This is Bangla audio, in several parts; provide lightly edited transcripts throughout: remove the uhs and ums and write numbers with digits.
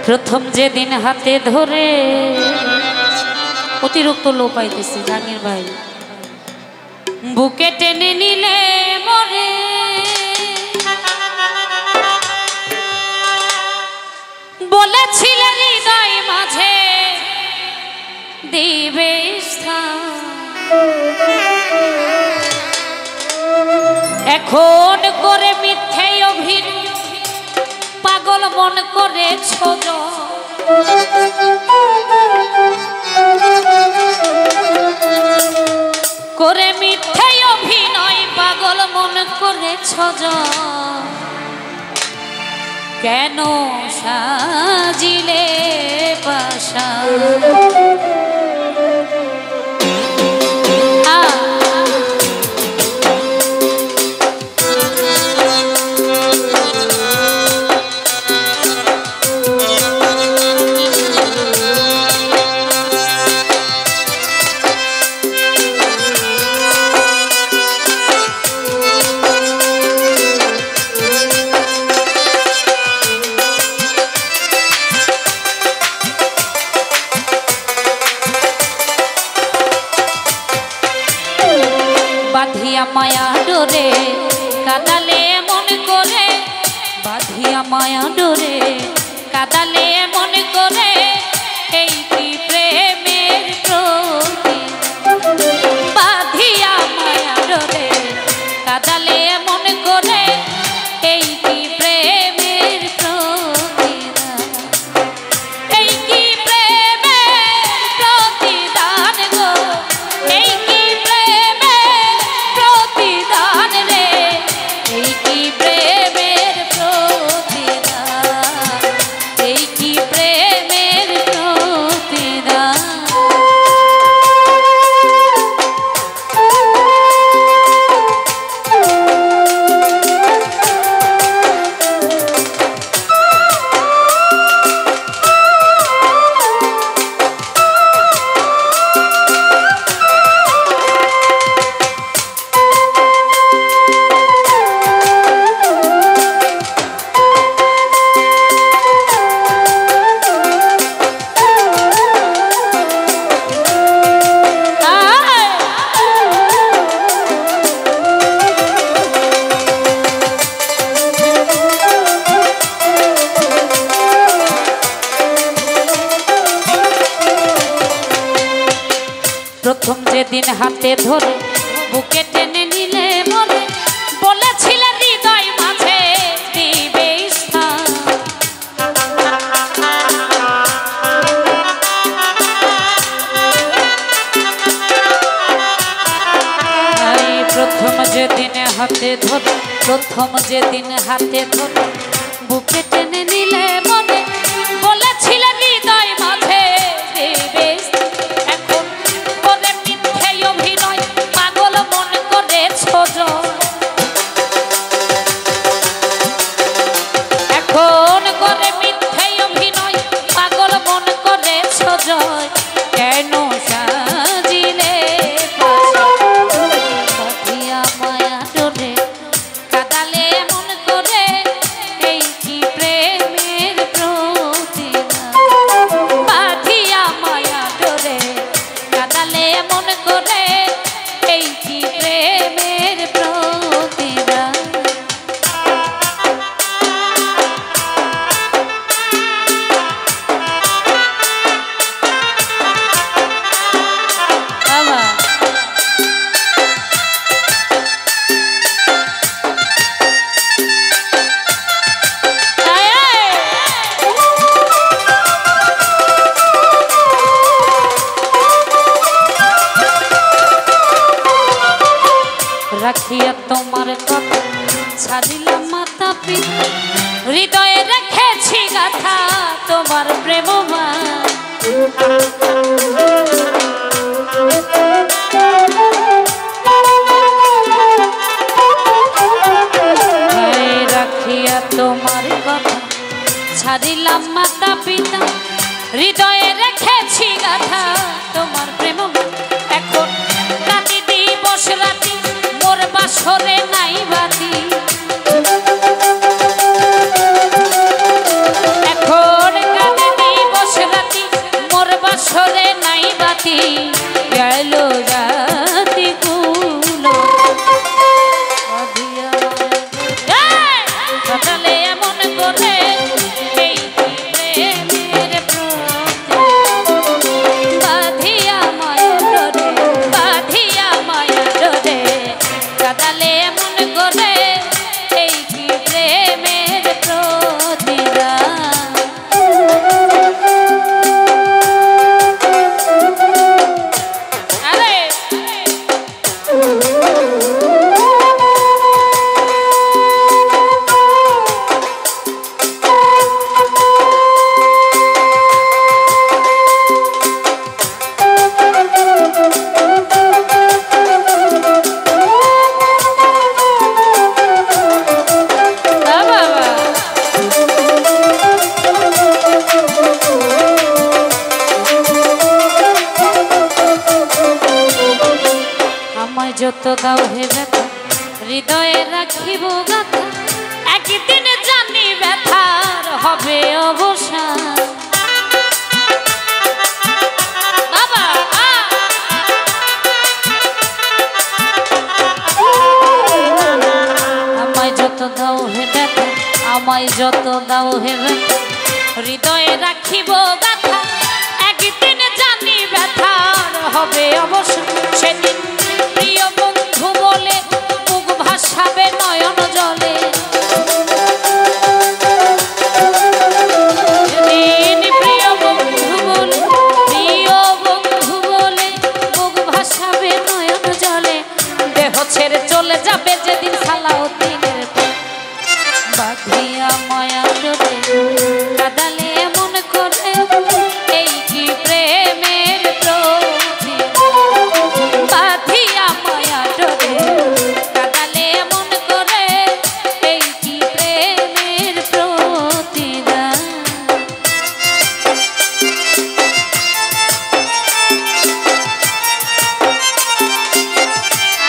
প্রথম যেদিন হাতে ধরে অতিরিক্ত লো পাইতেছি জাহাঙ্গীর ভাই বুকে টেনে নিলে মরে বলেছিলে হৃদয় মাঝে দিবে স্থান এখন করে মিথ্যে অভিনয় পাগল মন করেছ করে মিথ্যে অভিনয় পাগল মন করেছ কেন সাজিলে বাসা বাঁধিয়া মায়া ডোরে কাদালে মন করে বাঁধিয়া মায়া ডোরে কাদালে মন করে এই কি প্রেমের প্রতি বাঁধিয়া মায়া ডোরে কাদালে মন করে এই কি প্রেমের প্রতি এই কি প্রেমের প্রতিদান গো এই কি প্রথম যেদিন হাতে ধরে বুকে টেনে নিলে মরে বলেছিলে হৃদয় মাঝে দিবে স্থান প্রথম যেদিন হাতে ধরে বুকে টেনে নিলে মরে বলেছিলে হৃদয় মাঝে দিবে এখন করে মিথ্যে অভিনয় পাগল মন করেছ জয় কেন সাজিলে বাঁধিয়া মায়া ডোরে কাদালে মন করে এই কি প্রেমের প্রতিদান বাঁধিয়া মায়া ডোরে কাদালে মন করে এই কি প্রেমের প্রতিদান রাখিয়া তোমার কথা ছাড়িলাম মাতা পিতা হৃদয়ে রেখেছি গাথা তোমার প্রেমবাণ রাখিয়া তোমার কথা ছাড়িলাম মাতা পিতা হৃদয়ে রেখেছি গাথা তোমার প্রেমবাণ এখন রাতি দিবস রাতি মোর বাসরে নাই বাতি এখন কানে যত দাও হে ব্যথা হৃদয়ে রাখিব গাথা একদিন জানি ব্যথার হবে অবসান বাবা আমায় যত দাও হে ব্যথা আমায় যত দাও হে ব্যথা হৃদয়ে রাখিব গাথা একদিন জানি ব্যথার হবে অবসান সেদিন প্রিয় বন্ধু বলে মুখ ভাসাবে নয়ন জলে সেদিন প্রিয় বন্ধু বলে মুখ ভাসাবে নয়ন জলে দেহ ছেড়ে চলে যাবে যেদিন সালাউদ্দিনের বাঁধিয়া মায়া ডোরে কাদালে মন করে এই কি প্রেমের প্রতি বাঁধিয়া মায়া ডোরে কাদালে মন করে এই কি প্রেমের প্রতিদান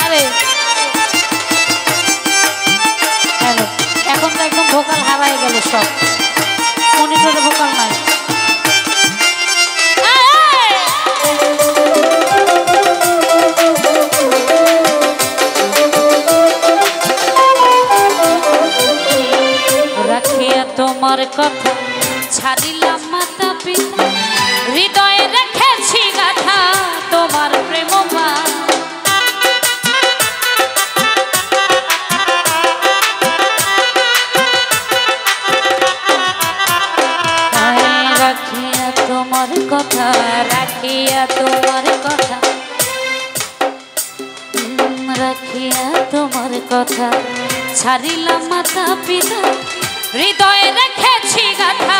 আরে হ্যালো এখন তো একদম ভোকাল হারাই গেল সব মনিটরে ভোকাল নাই রাখিয়া তোমার কথা ছাড়িলাম মাতা পিতা হৃদয়ে রেখেছি গাথা তোমার প্রেম রাখিয়া তোমার কথা রাখিয়া তোমার কথা ছাড়িলাম মাতা পিতা হৃদয়ে রেখেছি গাথা